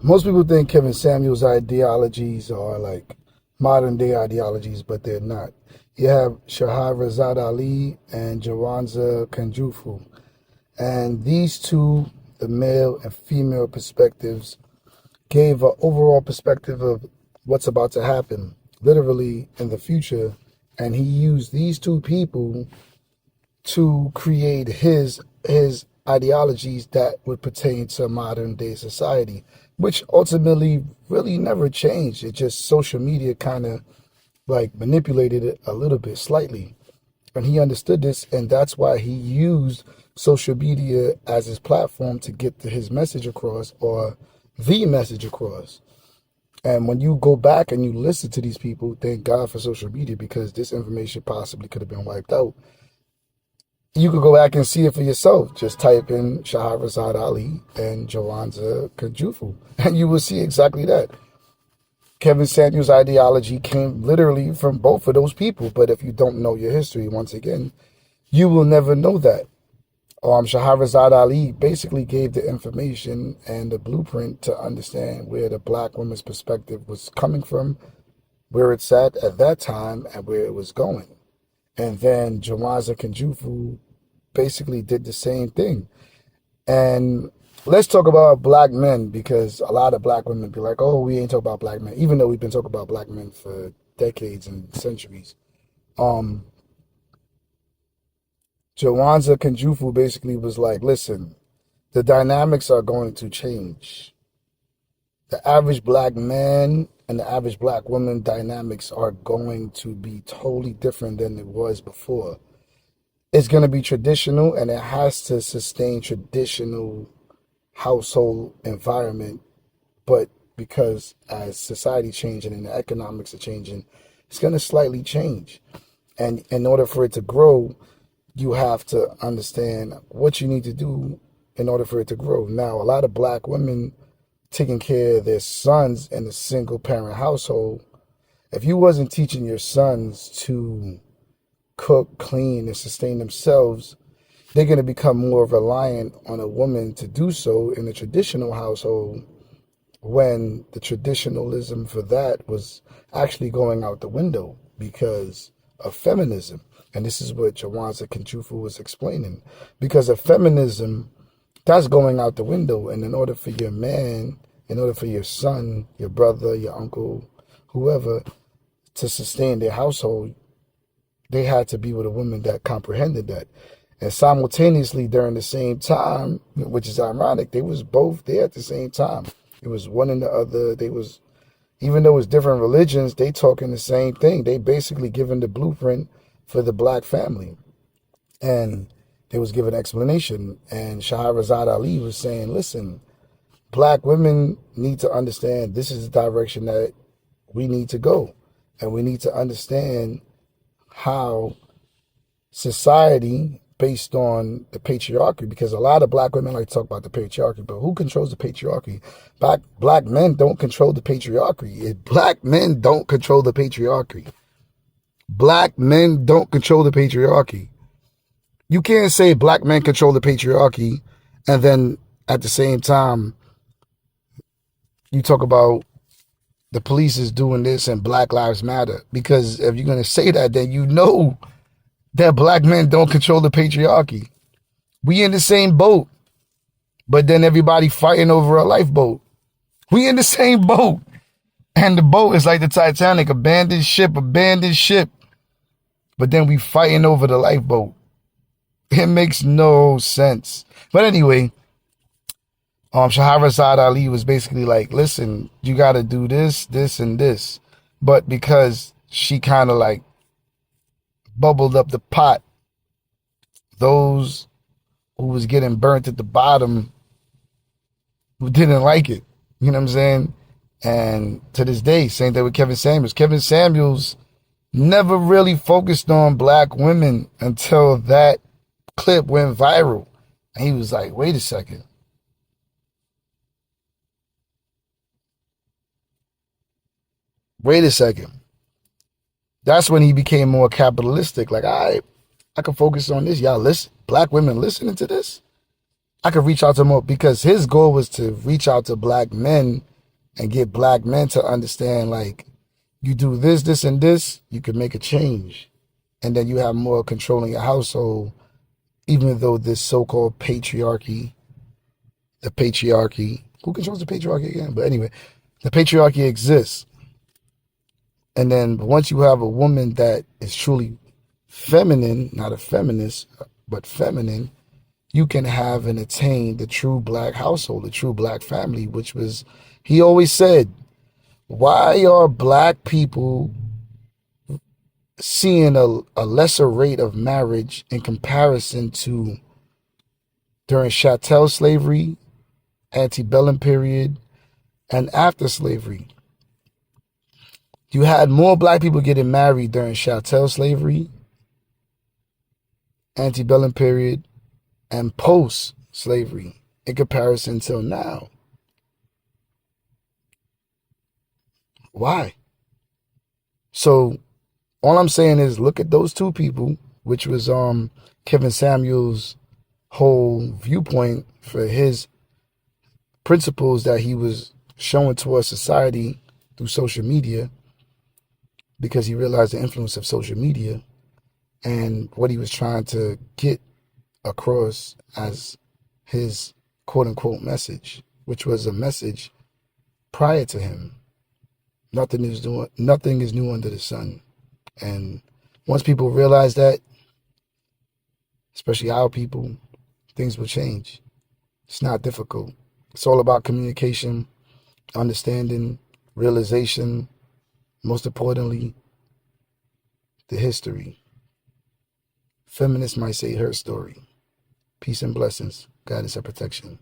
Most people think Kevin Samuel's ideologies are like modern day ideologies, but they're not. You have Shaharaz Ali and Jawanza Kanjufu. And these two, the male and female perspectives, gave an overall perspective of what's about to happen, literally in the future. And he used these two people to create his ideologies that would pertain to modern day society, which ultimately really never changed. It just social media kind of like manipulated it a little bit slightly. And he understood this, and that's why he used social media as his platform to get his message across, or the message across. And when you go back and you listen to these people, thank God for social media, because this information possibly could have been wiped out. You could go back and see it for yourself. Just type in Shaharazad Ali and Jawanza Kajufu, and you will see exactly that. Kevin Samuel's ideology came literally from both of those people. But if you don't know your history, once again, you will never know that. Shaharazad Ali basically gave the information and the blueprint to understand where the black woman's perspective was coming from, where it's at that time, and where it was going. And then Jawanza Kanjufu basically did the same thing. And let's talk about black men, because a lot of black women be like, oh, we ain't talking about black men, even though we've been talking about black men for decades and centuries. Jawanza Kanjufu basically was like, listen, the dynamics are going to change. The average black man and the average black woman dynamics are going to be totally different than it was before. It's going to be traditional, and it has to sustain traditional household environment. But because as society changing and the economics are changing, it's going to slightly change. And in order for it to grow, you have to understand what you need to do in order for it to grow. Now, a lot of black women taking care of their sons in a single parent household, if you wasn't teaching your sons to cook, clean, and sustain themselves, they're going to become more reliant on a woman to do so in a traditional household, when the traditionalism for that was actually going out the window because of feminism. And this is what Jawanza Kanjufu was explaining. Because of feminism, that's going out the window. And in order for your man, in order for your son, your brother, your uncle, whoever, to sustain their household, they had to be with a woman that comprehended that. And simultaneously, during the same time, which is ironic, they was both there at the same time. It was one and the other. They was, even though it's different religions, they talking the same thing. They basically giving the blueprint for the black family. And they was giving explanation. And Shaharazad Ali was saying, listen, black women need to understand this is the direction that we need to go. And we need to understand how society, based on the patriarchy, because a lot of black women like to talk about the patriarchy, but who controls the patriarchy? Black men don't control the patriarchy. Black men don't control the patriarchy. Black men don't control the patriarchy. You can't say black men control the patriarchy and then at the same time you talk about the police is doing this and Black Lives Matter. Because if you're going to say that, then you know that black men don't control the patriarchy. We in the same boat, but then everybody fighting over a lifeboat. We in the same boat, and the boat is like the Titanic, abandoned ship. But then we fighting over the lifeboat. It makes no sense. But anyway, Shaharazad Ali was basically like, listen, you got to do this, this, and this. But because she kind of like bubbled up the pot, those who was getting burnt at the bottom who didn't like it. You know what I'm saying? And to this day, same thing with Kevin Samuels. Kevin Samuels never really focused on black women until that clip went viral. And he was like, wait a second. Wait a second. That's when he became more capitalistic. Like, all right, I can focus on this. Y'all listen, black women listening to this. I could reach out to more, because his goal was to reach out to black men and get black men to understand, like, you do this, this, and this, you can make a change. And then you have more control in your household, even though this so-called patriarchy, the patriarchy, who controls the patriarchy again? But anyway, the patriarchy exists. And then once you have a woman that is truly feminine, not a feminist, but feminine, you can have and attain the true black household, the true black family, which was, he always said, why are black people seeing a lesser rate of marriage in comparison to during chattel slavery, antebellum period, and after slavery? You had more black people getting married during chattel slavery, antebellum period, and post slavery in comparison till now. Why? So all I'm saying is look at those two people, which was Kevin Samuel's whole viewpoint for his principles that he was showing towards society through social media, because he realized the influence of social media and what he was trying to get across as his quote unquote message, which was a message prior to him. Nothing is new under the sun. And once people realize that, especially our people, things will change. It's not difficult. It's all about communication, understanding, realization, most importantly, the history. Feminists might say her story. Peace and blessings. Guidance and protection.